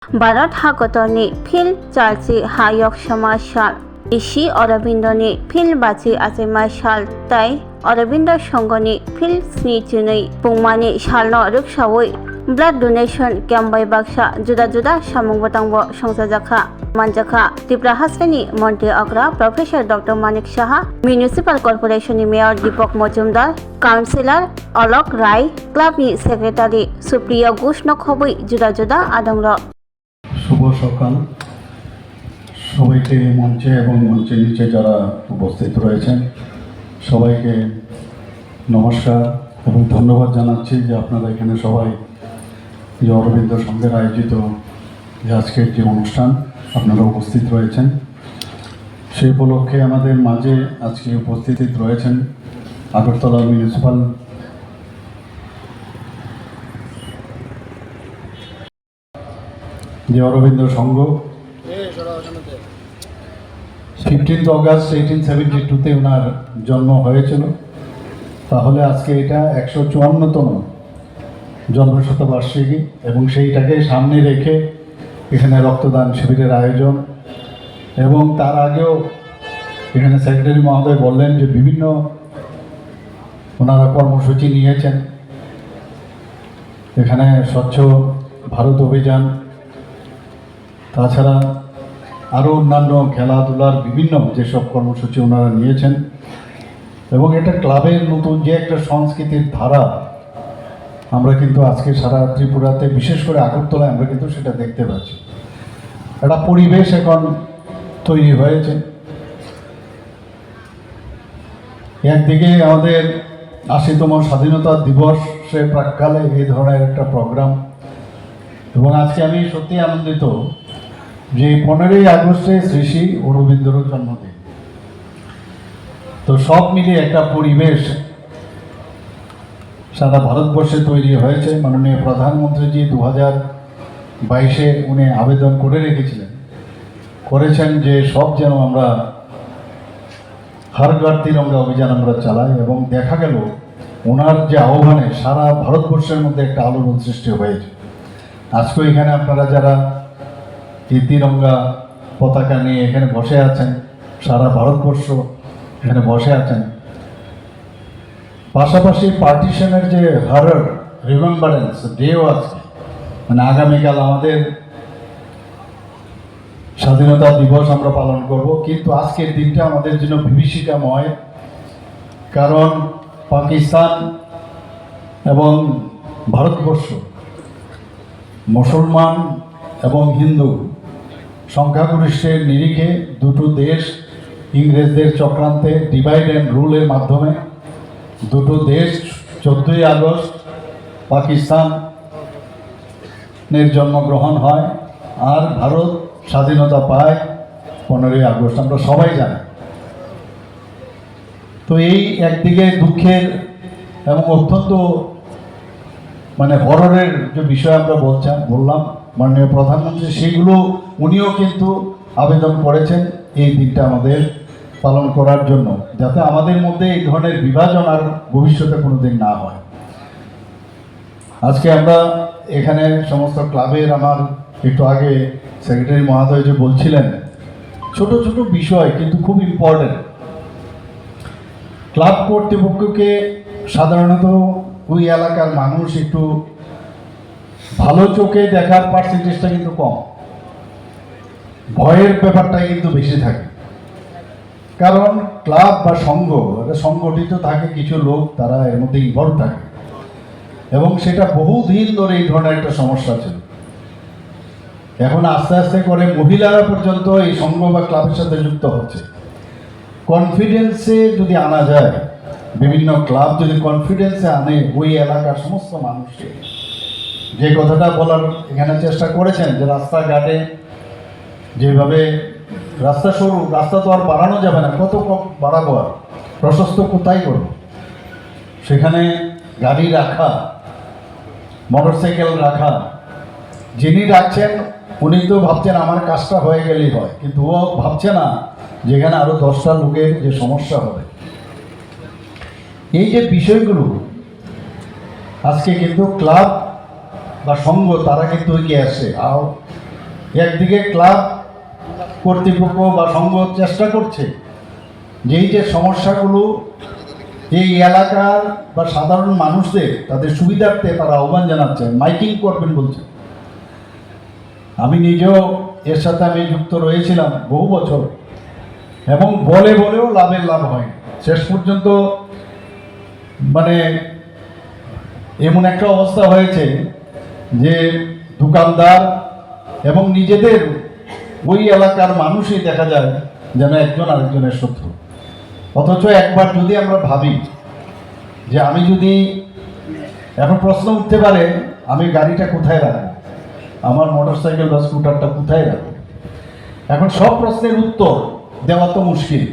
Bharat हागतनि fill चालची Hayek समाजशाल इसी अरबिंदनि fill बाची आचेमा शाल ताई अरबिंद संघनि फिल स्नि चुनै पुंमानि शालनो रुकसावै blood donation camp bai baksa juda-juda samung batangbo songsajakha manjakha Tripura Hasrani Monti Agra Professor Dr. Manik Saha Municipal Corporation ni Mayor Deepak Majumdar Councillor Alok Rai Club ni Secretary Supriya Ghosh no khoboi juda-juda adongro শুভ সকাল সবাইকে মঞ্চে এবং মঞ্চের নিচে যারা উপস্থিত রয়েছেন সবাইকে নমস্কার এবং ধন্যবাদ জানাচ্ছি যে আপনারা এখানে সবাই যে অরবিন্দ সংঘের আয়োজিত যে আজকের যে অনুষ্ঠান আপনারা উপস্থিত রয়েছেন সেই উপলক্ষে আমাদের মাঝে আজকে উপস্থিত রয়েছেন আগরতলা মিউনিসিপাল যে অরবিন্দ সংঘ 15 অগাস্ট 1872 ওনার জন্ম হয়েছিল। তাহলে আজকে এটা 154তম জন্মশতবার্ষিকী এবং সেইটাকে সামনে রেখে এখানে রক্তদান শিবিরের আয়োজন এবং তার আগেও এখানে সেক্রেটারি মহোদয় বললেন যে বিভিন্ন ওনারা কর্মসূচি নিয়েছেন। এখানে স্বচ্ছ ভারত অভিযান, তাছাড়া আরও অন্যান্য খেলাধুলার বিভিন্ন যেসব কর্মসূচি ওনারা নিয়েছেন এবং এটা ক্লাবের নতুন যে একটা সংস্কৃতির ধারা আমরা কিন্তু আজকে সারা ত্রিপুরাতে বিশেষ করে আগরতলায় আমরা কিন্তু সেটা দেখতে পাচ্ছি। একটা পরিবেশ এখন তৈরি হয়েছে। একদিকে আমাদের ৮০তম স্বাধীনতা দিবসের প্রাক্কালে এই ধরনের একটা প্রোগ্রাম এবং আজকে আমি সত্যি আনন্দিত যে 15ই আগস্টে শ্রী শ্রী অরবিন্দর জন্মদিন। তো সব মিলিয়ে একটা পরিবেশ সারা ভারতবর্ষে তৈরি হয়েছে। মাননীয় প্রধানমন্ত্রীজি 2022-এ উনি আবেদন করে করেছেন যে সব যেন আমরা হর ঘর তিরঙ্গা অভিযান আমরা চালাই এবং দেখা গেল ওনার যে আহ্বানে সারা ভারতবর্ষের মধ্যে একটা আলোড়ন সৃষ্টি হয়েছে। আজকে এখানে আপনারা যারা এই তিরঙ্গা পতাকা নিয়ে এখানে বসে আছেন, সারা ভারতবর্ষ এখানে বসে আছেন, পাশাপাশি পার্টিশনের যে হরর রিমেম্বারেন্স ডেও আছে, মানে আগামীকাল আমাদের স্বাধীনতা দিবস আমরা পালন করব, কিন্তু আজকের দিনটা আমাদের জন্য বিভীষিকাময়। কারণ পাকিস্তান এবং ভারতবর্ষ মুসলমান এবং হিন্দু সংখ্যাগরিষ্ঠের নিরিখে দুটো দেশ ইংরেজদের চক্রান্তে ডিভাইড অ্যান্ড রুলের মাধ্যমে দুটো দেশ 14ই আগস্ট পাকিস্তানের জন্মগ্রহণ হয় আর ভারত স্বাধীনতা পায় 15ই আগস্ট, আমরা সবাই জানি। তো এই একদিকে দুঃখের এবং অত্যন্ত মানে হররের যে বিষয় আমরা বললাম মাননীয় প্রধানমন্ত্রী, সেগুলো উনিও কিন্তু আবেদন করেছেন এই দিনটা আমাদের পালন করার জন্য, যাতে আমাদের মধ্যে এই ধরনের বিভাজন আর ভবিষ্যতে কোনো দিন না হয়। আজকে আমরা এখানে সমস্ত ক্লাবের, আমার একটু আগে সেক্রেটারি মহোদয় যে বলছিলেন ছোট ছোট বিষয় কিন্তু খুব ইম্পর্টেন্ট। ক্লাব কর্তৃপক্ষকে সাধারণত ওই এলাকার মানুষ একটু ভালো চোখে দেখার পার্সেন্টেজটা কিন্তু কম, ভয়ের ব্যাপারটাই কিন্তু বেশি থাকে। কারণ ক্লাব বা সংগঠিত থাকে কিছু লোক, তারা এর মধ্যে ইনভলভ থাকে এবং সেটা বহুদিন ধরে এই ধরনের একটা সমস্যা ছিল। এখন আস্তে আস্তে করে মহিলারা পর্যন্ত এই সংঘ বা ক্লাবের সাথে যুক্ত হচ্ছে। কনফিডেন্সে যদি আনা যায়, বিভিন্ন ক্লাব যদি কনফিডেন্সে আনে ওই এলাকার সমস্ত মানুষকে, যে কথাটা বলার এখানে চেষ্টা করেছেন যে রাস্তাঘাটে যেভাবে রাস্তা সরু, রাস্তা তো আর বাড়ানো যাবে না, কত বাড়াবো আর, প্রশস্ত কোথায় করব, সেখানে গাড়ি রাখা, মোটরসাইকেল রাখা, যিনি রাখছেন উনি তো ভাবছেন আমার কাজটা হয়ে গেলেই হয়, কিন্তু ও ভাবছে না যেখানে আরও 10টা লোকের যে সমস্যা হবে। এই যে বিষয়গুলো আজকে কিন্তু ক্লাব বা সংঘ তারা কিন্তু এগিয়ে আসে। একদিকে ক্লাব কর্তৃপক্ষ বা সংঘ চেষ্টা করছে যে এই যে সমস্যাগুলো এই এলাকার বা সাধারণ মানুষদের তাদের সুবিধার্থে তারা আহ্বান জানাচ্ছে, মাইকিং করবেন বলছে। আমি নিজেও এর সাথে আমি যুক্ত রয়েছিলাম বহু বছর, এবং বলেও লাভ হয়। শেষ পর্যন্ত মানে এমন একটা অবস্থা হয়েছে যে দোকানদার এবং নিজেদের ওই এলাকার মানুষই দেখা যায় যেন একজন আরেকজনের শত্রু। অথচ একবার যদি আমরা ভাবি যে আমি যদি, এখন প্রশ্ন উঠতে পারে আমি গাড়িটা কোথায় রাখবো, আমার মোটরসাইকেল বা স্কুটারটা কোথায় রাখবো। এখন সব প্রশ্নের উত্তর দেওয়া তো মুশকিল।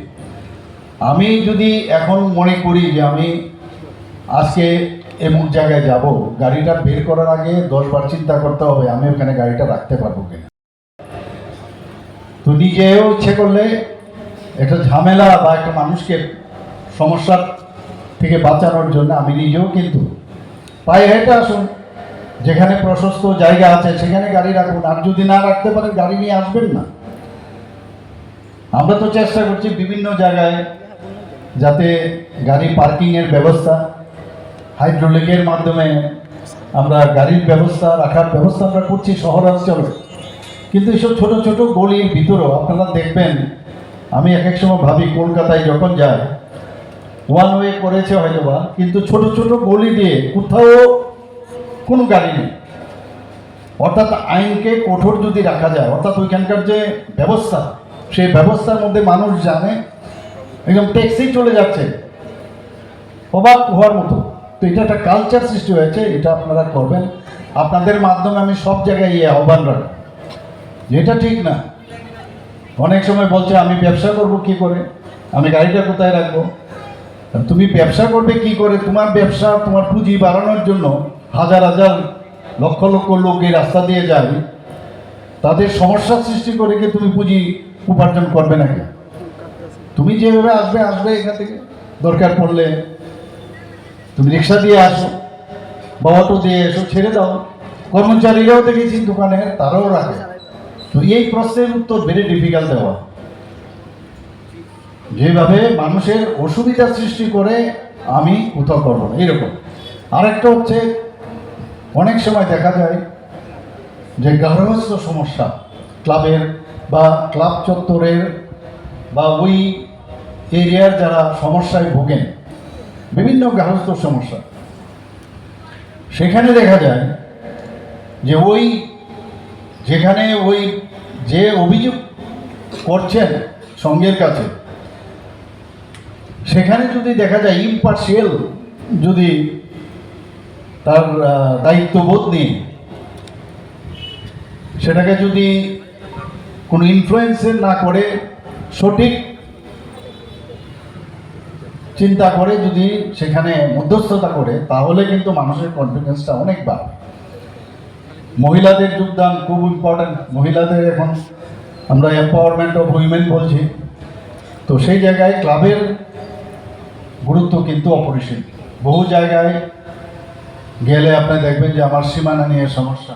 আমি যদি এখন মনে করি যে আমি আজকে এমন জায়গায় যাব, গাড়িটা বের করার আগে 10 বার চিন্তা করতে হবে আমি ওখানে গাড়িটা রাখতে পারবো কিনা। তো নিজেও ইচ্ছে করলে একটা ঝামেলা বা একটা মানুষকে সমস্যার থেকে বাঁচানোর জন্য আমি নিজেও কিন্তু পায়ে হেঁটে আসুন, যেখানে প্রশস্ত জায়গা আছে সেখানে গাড়ি রাখুন, আর যদি না রাখতে পারেন গাড়ি নিয়ে আসবেন না। আমরা তো চেষ্টা করছি বিভিন্ন জায়গায় যাতে গাড়ি পার্কিংয়ের ব্যবস্থা, হাইড্রোলিকের মাধ্যমে আমরা গাড়ির ব্যবস্থা রাখার ব্যবস্থা আমরা করছি শহরাঞ্চলে। কিন্তু এইসব ছোট ছোট গলির ভিতরেও আপনারা দেখবেন, আমি এক সময় ভাবি কলকাতায় যখন যাই, ওয়ান ওয়ে করেছে হয়তোবা, কিন্তু ছোট ছোট গলি দিয়ে কোথাও কোনো গাড়ি নেই। অর্থাৎ আইনকে কঠোর যদি রাখা যায়, অর্থাৎ ওইখানকার যে ব্যবস্থা, সেই ব্যবস্থার মধ্যে মানুষ জানে একদম ট্যাক্সি চলে যাচ্ছে, অবাক হওয়ার মতো। তো এটা একটা কালচার সৃষ্টি হয়েছে, এটা আপনারা করবেন। আপনাদের মাধ্যমে আমি সব জায়গায় আহ্বান রাখব, যেটা ঠিক না। অনেক সময় বলছে আমি ব্যবসা করব কি করে, আমি গাড়িটা কোথায় রাখবো। তুমি ব্যবসা করবে কি করে? তোমার ব্যবসা, তোমার পুঁজি বাড়ানোর জন্য হাজার হাজার লক্ষ লক্ষ লোক এই রাস্তা দিয়ে যায়, তাদের সমস্যার সৃষ্টি করে কি তুমি পুঁজি উপার্জন করবে নাকি? তুমি যেভাবে আসবে এখান থেকে, দরকার পড়লে তুমি রিক্সা দিয়ে আসো বা অটো দিয়ে এসো, ছেড়ে দাও। কর্মচারীরাও দেখেছি দোকানে, তারাও রাখে। তো এই প্রশ্নের উত্তর ভেরি ডিফিকাল্ট দেওয়া, যেভাবে মানুষের অসুবিধা সৃষ্টি করে আমি কোথাও করবো না, এইরকম। আরেকটা হচ্ছে, অনেক সময় দেখা যায় যে গার্হস্থ্য সমস্যা ক্লাবের বা ক্লাব চত্বরের বা ওই এরিয়ার যারা সমস্যায় ভোগেন, বিভিন্ন গার্হস্থ্য সমস্যা, সেখানে দেখা যায় যে যেখানে যে অভিযোগ করছেন সঙ্গের কাছে, সেখানে যদি দেখা যায় ইম্পার্শিয়াল, যদি তার দায়িত্ববোধ নিয়ে সেটাকে যদি কোনো ইনফ্লুয়েন্সের না করে, সঠিক চিন্তা করে যদি সেখানে মধ্যস্থতা করে, তাহলে কিন্তু মানুষের কনফিডেন্সটা অনেক বাড়বে। মহিলাদের যোগদান খুব ইম্পর্ট্যান্ট। মহিলাদের এখন আমরা এম্পাওয়ারমেন্ট অফ উইমেন বলছি, তো সেই জায়গায় ক্লাবের গুরুত্ব কিন্তু অপরিসীম। বহু জায়গায় গেলে আপনি দেখবেন যে আমার সীমানা নিয়ে সমস্যা,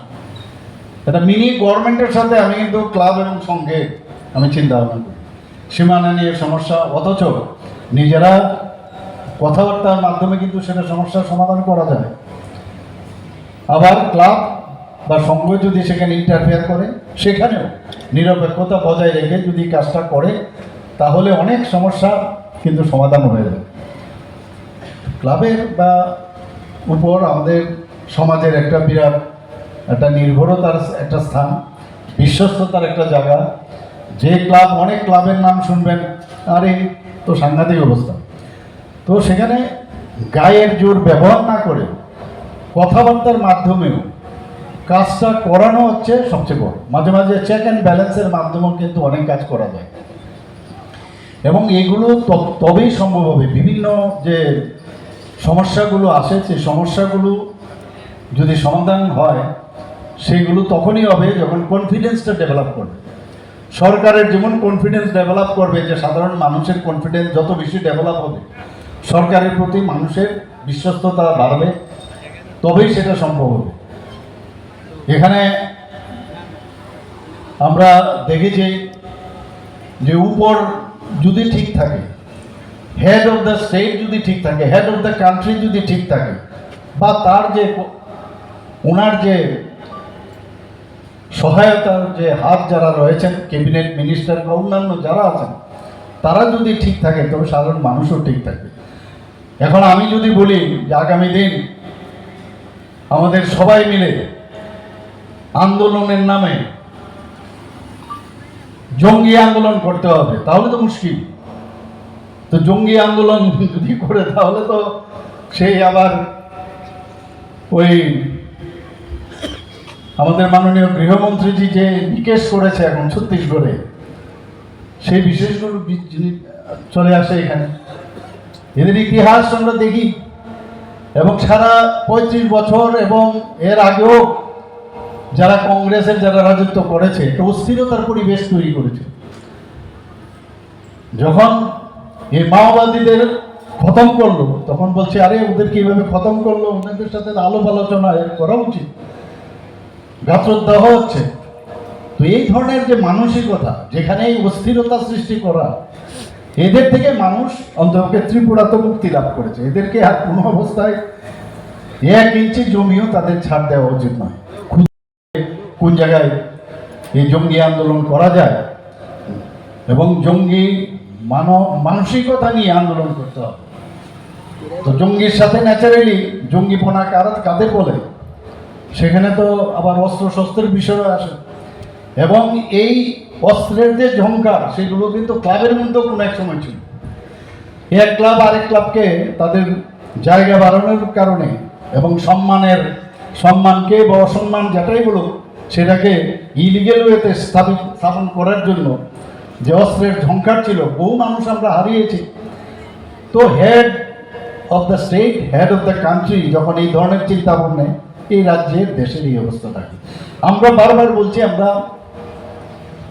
এটা মিনি গভর্নমেন্টের সাথে আমি কিন্তু ক্লাব এবং সঙ্গে আমি চিন্তা ভাবনা করি, সীমানা নিয়ে সমস্যা, অথচ নিজেরা কথাবার্তার মাধ্যমে কিন্তু সেটা সমস্যার সমাধান করা যায়। আবার ক্লাব বা সংঘ যদি সেখানে ইন্টারফেয়ার করে, সেখানেও নিরপেক্ষতা বজায় রেখে যদি কাজটা করে, তাহলে অনেক সমস্যা কিন্তু সমাধান হয়ে যায়। ক্লাবের বা উপর আমাদের সমাজের একটা বিরাট একটা নির্ভরতার একটা স্থান, বিশ্বস্ততার একটা জায়গা। যে ক্লাব, অনেক ক্লাবের নাম শুনবেন, আরে তো সাংঘাতিক অবস্থা। তো সেখানে গায়ের জোর ব্যবহার না করে কথাবার্তার মাধ্যমেও কাজটা করানো হচ্ছে সবচেয়ে বড়। মাঝে মাঝে চেক অ্যান্ড ব্যালেন্সের মাধ্যমেও কিন্তু অনেক কাজ করা যায়, এবং এগুলো তবেই সম্ভব হবে। বিভিন্ন যে সমস্যাগুলো আসে, সেই সমস্যাগুলো যদি সমাধান হয়, সেগুলো তখনই হবে যখন কনফিডেন্সটা ডেভেলপ করবে। সরকারের যেমন কনফিডেন্স ডেভেলপ করবে, যে সাধারণ মানুষের কনফিডেন্স যত বেশি ডেভেলপ হবে, সরকারের প্রতি মানুষের বিশ্বস্ততা বাড়বে, তবেই সেটা সম্ভব হবে। এখানে আমরা দেখেছি যে উপর যদি ঠিক থাকে, হেড অফ দ্য স্টেট যদি ঠিক থাকে, হেড অফ দ্য কান্ট্রি যদি ঠিক থাকে, বা তার যে ওনার যে সহায়তার যে হাত যারা রয়েছেন, ক্যাবিনেট মিনিস্টার বা অন্যান্য যারা আছেন, তারা যদি ঠিক থাকে তবে সাধারণ মানুষও ঠিক থাকবে। এখন আমি যদি বলি যে আগামী দিন আমাদের সবাই মিলে আন্দোলনের নামে জঙ্গি আন্দোলন করতে হবে, তাহলে তো মুশকিল। তো জঙ্গি আন্দোলন যদি করে তাহলে তো সেই আবার ওই আমাদের মাননীয় গৃহমন্ত্রীজি যে নিকেশ করেছে এখন ছত্তিশগড়ে, সেই বিশেষগুলো চলে আসে এখানে। এদের ইতিহাস আমরা দেখি, এবং সারা 35 বছর এবং এর আগেও যারা কংগ্রেসের যারা রাজত্ব করেছে একটা অস্থিরতার পরিবেশ তৈরি করেছে। যখন এই মাওবাদীদের খতম করলো তখন বলছে আরে ওদের কিভাবে খতম করলো, ওদের সাথে আলাপ আলোচনা করা উচিত, গাত্রদাহ হচ্ছে। তো এই ধরনের যে মানসিকতা, যেখানে এই অস্থিরতা সৃষ্টি করা, এদের থেকে মানুষ অন্তত ত্রিপুরাতে মুক্তি লাভ করেছে। এদেরকে আর কোনো অবস্থায় 1 ইঞ্চি জমিও তাদের ছাড় দেওয়া উচিত নয়। কোন জায়গায় এই জঙ্গি আন্দোলন করা যায় এবং জঙ্গি মানসিকতা নিয়ে আন্দোলন করতে হবে। তো জঙ্গির সাথে ন্যাচারালি জঙ্গিপনা কাদের বলে, সেখানে তো আবার অস্ত্র শস্ত্রের বিষয় আসে, এবং এই অস্ত্রের যে ঝংকার সেগুলো কিন্তু ক্লাবের মধ্যেও কোনো এক সময় ছিল। এক ক্লাব আরেক ক্লাবকে তাদের জায়গা বাড়ানোর কারণে এবং সম্মানকে বা অসম্মান যেটাই বলুক সেটাকে ইলিগেল ওয়েতে স্থাপন করার জন্য যে অস্ত্রের ঝংকার ছিল, বহু মানুষ আমরা হারিয়েছি। তো head of the state, head of the country যখন এই ধরনের চিন্তা ভাবনা, এই রাজ্যের দেশের এই অবস্থা থাকে। আমরা বারবার বলছি আমরা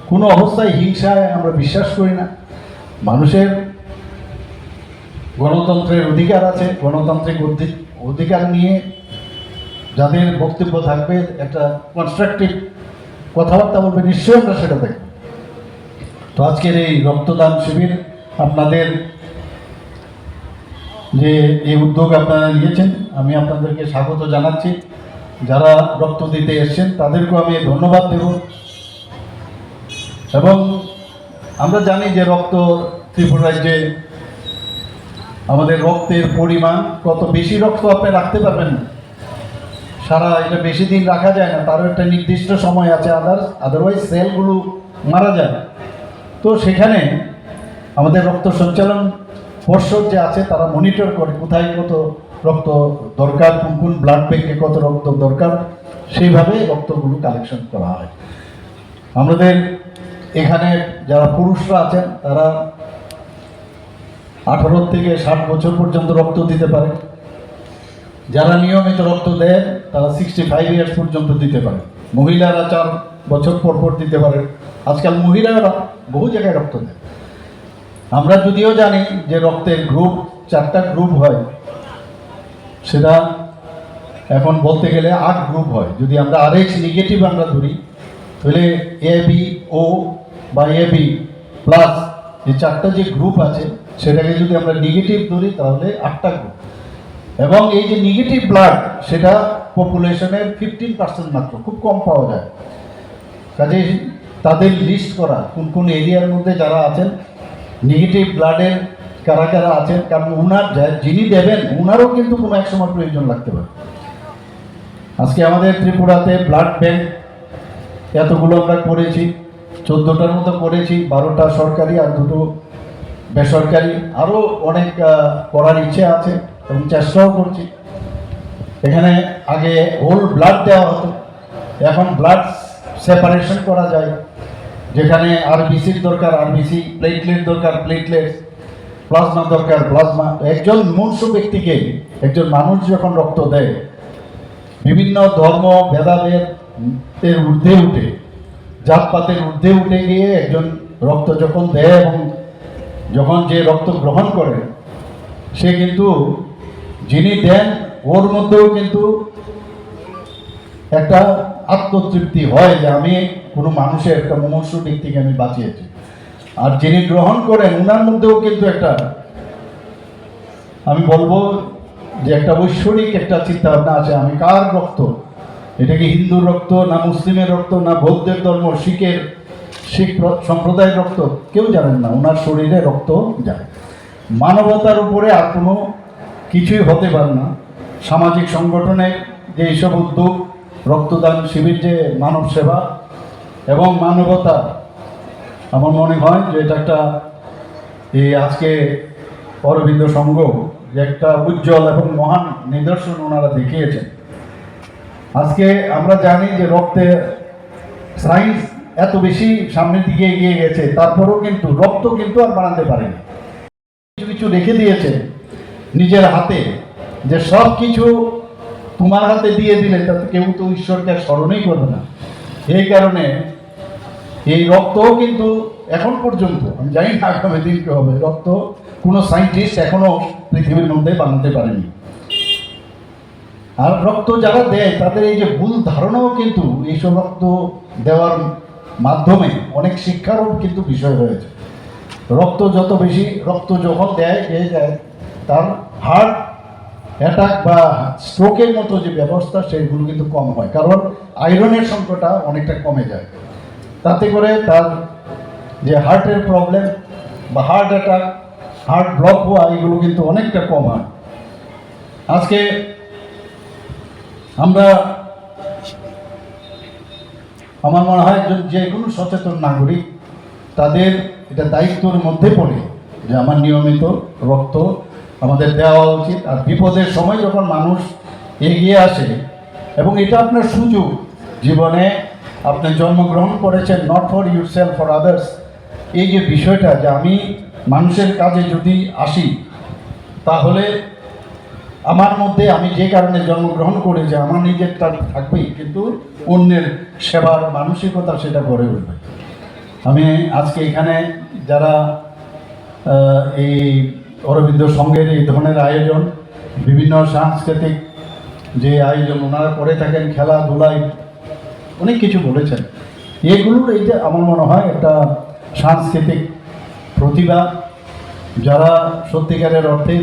কোনো অবস্থায় হিংসায় আমরা বিশ্বাস করি না। মানুষের গণতন্ত্রের অধিকার আছে, গণতান্ত্রিক অধিকার নিয়ে যাদের বক্তব্য থাকবে, একটা কনস্ট্রাকটিভ কথাবার্তা বলবে, নিশ্চয়ই আমরা সেটা দেখব। তো আজকের এই রক্তদান শিবির, আপনাদের যে এই উদ্যোগ আপনারা নিয়েছেন, আমি আপনাদেরকে স্বাগত জানাচ্ছি। যারা রক্ত দিতে এসছেন তাদেরকেও আমি ধন্যবাদ দেব। এবং আমরা জানি যে রক্ত ত্রিপুরা রাজ্যে আমাদের রক্তের পরিমাণ কত, বেশি রক্ত আপনি রাখতে পারবেন না, এটা বেশি দিন রাখা যায় না, তারও একটা নির্দিষ্ট সময় আছে, আদারওয়াইজ সেলগুলো মারা যায়। তো সেখানে আমাদের রক্ত সঞ্চালন পর্ষদ যে আছে তারা মনিটর করে কোথায় কত রক্ত দরকার, কোন ব্লাড ব্যাংকে কত রক্ত দরকার, সেইভাবে রক্তগুলো কালেকশন করা হয়। আমাদের এখানে যারা পুরুষরা আছেন তারা 18 থেকে 60 বছর পর্যন্ত রক্ত দিতে পারে। যারা নিয়মিত রক্ত দেয় তারা 65 ইয়ার্স পর্যন্ত দিতে পারে। মহিলারা 4 বছর পর দিতে পারে। আজকাল মহিলারা বহু জায়গায় রক্ত দেয়। আমরা যদিও জানি যে রক্তের গ্রুপ 4টা গ্রুপ হয়, সেটা এখন বলতে গেলে 8 গ্রুপ হয়। যদি আমরা RH নেগেটিভ আমরা ধরি তাহলে AB O বা AB প্লাস এই 4টা যে গ্রুপ আছে সেটাকে যদি আমরা নেগেটিভ ধরি তাহলে 8টা গ্রুপ। এবং এই যে নেগেটিভ ব্লাড সেটা পপুলেশনের 15% মাত্র, খুব কম পাওয়া যায়। কাজে তাদের লিস্ট করা কোন কোন এরিয়ার মধ্যে যারা আছেন নেগেটিভ ব্লাডের কারা আছেন, কারণ যিনি দেবেন ওনারও কিন্তু কোনো এক সময় প্রয়োজন লাগতে পারে। আজকে আমাদের ত্রিপুরাতে ব্লাড ব্যাংক এতগুলো আমরা করেছি, 14টার মতো করেছি, 12টা সরকারি আর 2টো বেসরকারি, আরও অনেক করার ইচ্ছে আছে এবং চেষ্টাও করছি। এখানে আগে হোল ব্লাড দেওয়া হতো, এখন ব্লাড সেপারেশন করা যায়, যেখানে আরবিসির দরকার আরবিসি, প্লেটলেট দরকার প্লেটলেট, প্লাজমা দরকার প্লাজমা। একজন মনুষ্য ব্যক্তিকে, একজন মানুষ যখন রক্ত দেয়, বিভিন্ন ধর্ম ভেদাভেদের ঊর্ধ্বে উঠে, জাতপাতের ঊর্ধ্বে উঠে গিয়ে একজন রক্ত যখন দেয় এবং যখন যে রক্ত গ্রহণ করে, সে কিন্তু যিনি দেন ওর মধ্যেও কিন্তু একটা আত্মতৃপ্তি হয় যে আমি কোনো মানুষের একটা মুমূর্ষু ব্যক্তিকে আমি বাঁচিয়েছি। আর যিনি গ্রহণ করেন ওনার মধ্যেও কিন্তু একটা, আমি বলবো যে একটা ঐশ্বরিক একটা চিন্তা ভাবনা আছে, আমি কার রক্ত, এটা কি হিন্দুর রক্ত না মুসলিমের রক্ত না বৌদ্ধের ধর্ম শিখ সম্প্রদায়ের রক্ত, কেউ জানেন না, ওনার শরীরে রক্ত যায়। মানবতার উপরে আর কোনো কিছুই হতে পারে না। সামাজিক সংগঠনের যে এইসব উদ্যোগ, রক্তদান শিবির, যে মানব সেবা এবং মানবতা, আমার মনে হয় যে এটা একটা, এই আজকে অরবিন্দ সংঘ যে একটা উজ্জ্বল এবং মহান নিদর্শন ওনারা দেখিয়েছেন। আজকে আমরা জানি যে রক্তে সায়েন্স এত বেশি সামনের দিকে এগিয়ে গেছে, তারপরেও কিন্তু রক্ত কিন্তু আর বানাতে পারেনি। কিছু কিছু রেখে দিয়েছে নিজের হাতে, যে সব কিছু তোমার হাতে দিয়ে দিলে তাতে কেউ তো ঈশ্বরকে স্মরণই করবে না। এই কারণে এই রক্তও কিন্তু এখন পর্যন্ত, আমি জানি না আগামী দিন কি হবে, রক্ত কোনো সায়েন্টিস্ট এখনো পৃথিবীর মধ্যে বানাতে পারেনি। আর রক্ত যারা দেয় তাদের এই যে ভুল ধারণাও কিন্তু এইসব রক্ত দেওয়ার মাধ্যমে অনেক শিক্ষারও কিন্তু বিষয় রয়েছে। রক্ত যত বেশি, রক্ত যখন দেয় তার হার্ট অ্যাটাক বা স্ট্রোকের মতো যে ব্যবস্থা সেগুলো কিন্তু কম হয়, কারণ আয়রনের সংখ্যাটা অনেকটা কমে যায়। তাতে করে তার যে হার্টের প্রবলেম বা হার্ট অ্যাটাক, হার্ট ব্লক হওয়া, এগুলো কিন্তু অনেকটা কম হয়। আজকে আমরা, আমার মনে হয় যে কোনো সচেতন নাগরিক তাদের এটা দায়িত্বের মধ্যে পড়ে যে আমার নিয়মিত রক্ত আমাদের দেওয়া উচিত। আর বিপদের সময় যখন মানুষ এগিয়ে আসে, এবং এটা আপনার সুযোগ, জীবনে আপনি জন্মগ্রহণ করেছেন not for your self, for others, এই যে বিষয়টা যে আমি মানুষের কাজে যদি আসি, তাহলে আমার মধ্যে, আমি যে কারণে জন্মগ্রহণ করে যে আমার নিজেরটা থাকবেই, কিন্তু অন্যের সেবার মানসিকতা সেটা গড়ে উঠবে। আমি আজকে এখানে যারা এই অরবিন্দ সংঘের এই ধরনের আয়োজন, বিভিন্ন সাংস্কৃতিক যে আয়োজন ওনারা করে থাকেন, খেলাধুলায় অনেক কিছু বলেছেন, এগুলোর এই যে আমার মনে হয় একটা সাংস্কৃতিক প্রতিভা, যারা সত্যিকারের অর্থে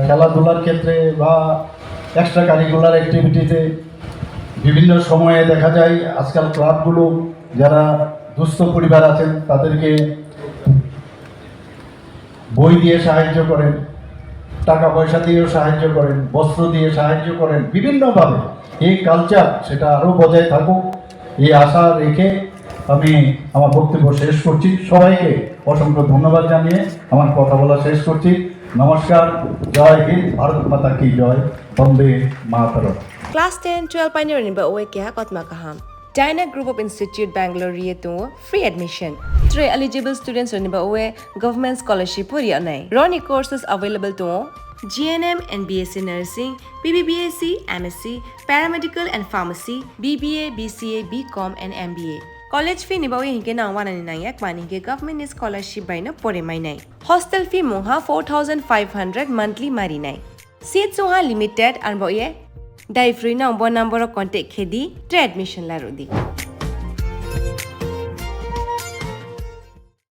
খেলাধুলার ক্ষেত্রে বা এক্সট্রা কারিকুলার অ্যাক্টিভিটিতে বিভিন্ন সময়ে দেখা যায় আজকাল ক্লাবগুলো যারা দুস্থ পরিবার আছেন তাদেরকে বই দিয়ে সাহায্য করেন, টাকা পয়সা দিয়েও সাহায্য করেন, বস্ত্র দিয়ে সাহায্য করেন বিভিন্নভাবে। এই কালচার সেটা আরও বজায় থাকুক, এই আশা রেখে আমি আমার বক্তব্য শেষ করছি। সবাইকে অসংখ্য ধন্যবাদ জানিয়ে আমার কথা বলা শেষ করছি। নমস্কার, জয় হিন্দ, ভারত মাতা কি জয়, বন্দে মাতরম। Class 10-12 pioneer ba oe kya kotma kaham. Dyna Group of Institute Bangalore to free admission. 3 eligible students ba oe government scholarship puri anai. Roni courses available to GNM and BSc Nursing, BBBSc, MSc, Paramedical and Pharmacy, BBA, BCA, BCom and MBA. College fee nibawi hinke na 199 mani ke government scholarship by na pore mai nai. Hostel fee moha 4500 monthly mari nai. Seats soha limited and boye dai free na number contact khedi admission la rodi.